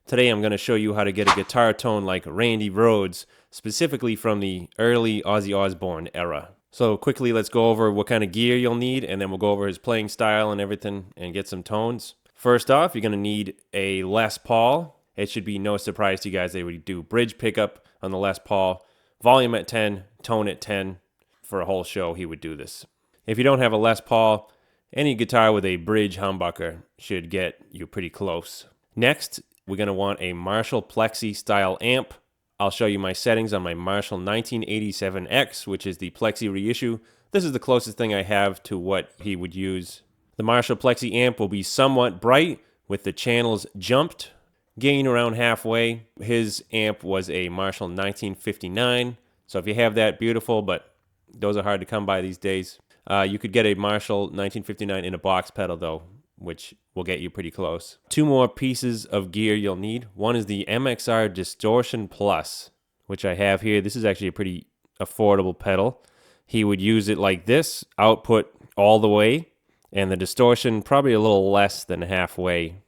Today I'm going to show you how to get a guitar tone like Randy Rhoads, specifically from the early Ozzy Osbourne era. So quickly, let's go over what kind of gear you'll need, and then we'll go over his playing style and everything and get some tones. First off, you're going to need a Les Paul. It should be no surprise to you guys, they would do bridge pickup on the Les Paul, volume at 10, tone at 10. For a whole show, he would do this. If you don't have a Les Paul, any guitar with a bridge humbucker should get you pretty close. Next, we're going to want a Marshall plexi style amp. I'll show you my settings on my Marshall 1987X, which is the plexi reissue. This is the closest thing I have to what he would use. The Marshall plexi amp will be somewhat bright with the channels jumped, gain around halfway. His amp was a Marshall 1959, so if you have that, beautiful, but those are hard to come by these days. You could get a Marshall 1959 in a box pedal though, which will get you pretty close. Two more pieces of gear you'll need. One is the MXR Distortion Plus, which I have here. This is actually a pretty affordable pedal. He would use it like this, output all the way, and the distortion probably a little less than halfway.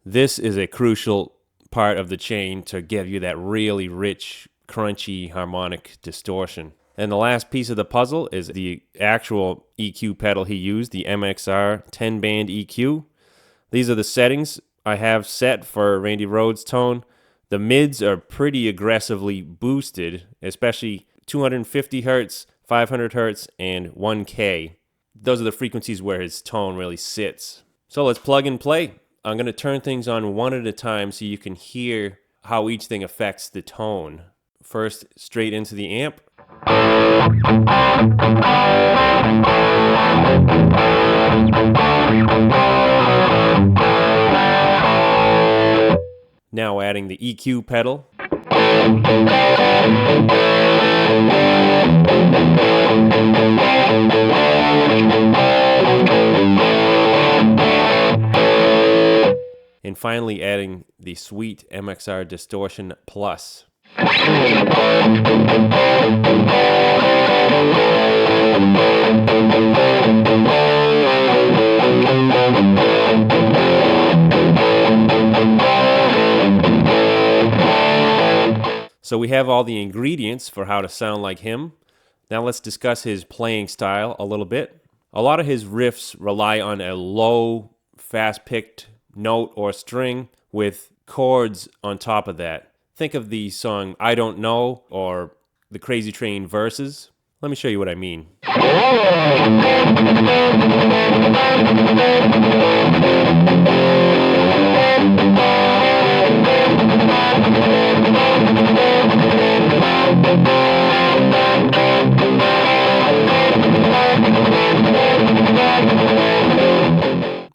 This is a crucial part of the chain to give you that really rich, crunchy harmonic distortion. And the last piece of the puzzle is the actual EQ pedal he used, the MXR 10-band EQ. These are the settings I have set for Randy Rhoads' tone. The mids are pretty aggressively boosted, especially 250 Hz, 500 Hz, and 1K. Those are the frequencies where his tone really sits. So let's plug and play. I'm going to turn things on one at a time so you can hear how each thing affects the tone. First, straight into the amp. Now adding the EQ pedal. And finally adding the sweet MXR Distortion Plus. So we have all the ingredients for how to sound like him. Now let's discuss his playing style a little bit. A lot of his riffs rely on a low, fast-picked note or string with chords on top of that. Think of the song I Don't Know or the Crazy Train verses. Let me show you what I mean.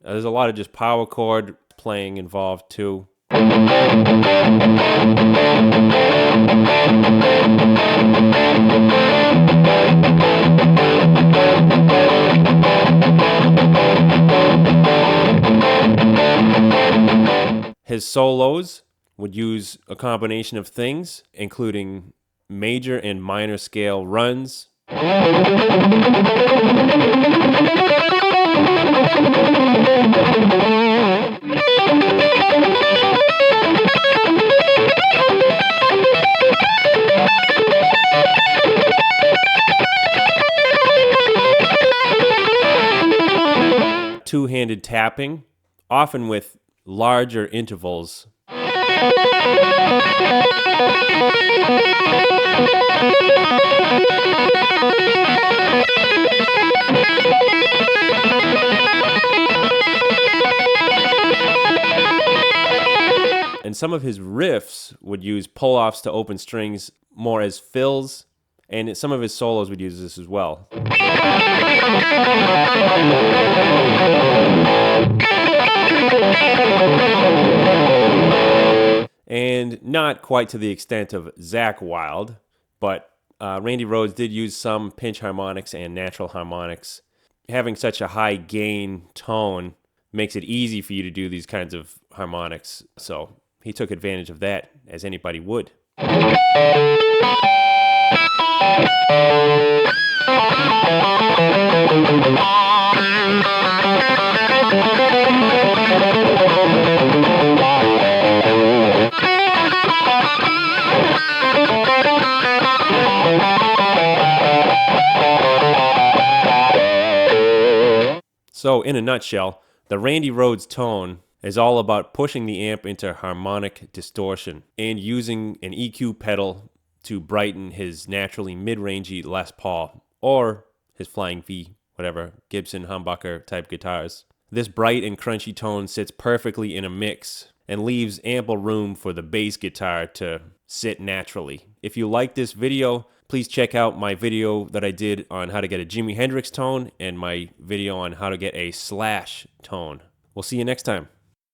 There's a lot of just power chord playing involved too. His solos would use a combination of things, including major and minor scale runs. Two-handed tapping, often with larger intervals. And some of his riffs would use pull-offs to open strings more as fills, and some of his solos would use this as well. And not quite to the extent of Zakk Wylde, but Randy Rhoads did use some pinch harmonics and natural harmonics. Having such a high gain tone makes it easy for you to do these kinds of harmonics, so he took advantage of that, as anybody would. So in a nutshell, the Randy Rhoads tone is all about pushing the amp into harmonic distortion and using an EQ pedal to brighten his naturally mid-rangey Les Paul or his Flying V, whatever, Gibson humbucker type guitars. This bright and crunchy tone sits perfectly in a mix and leaves ample room for the bass guitar to sit naturally. If you like this video, please check out my video that I did on how to get a Jimi Hendrix tone and my video on how to get a Slash tone. We'll see you next time.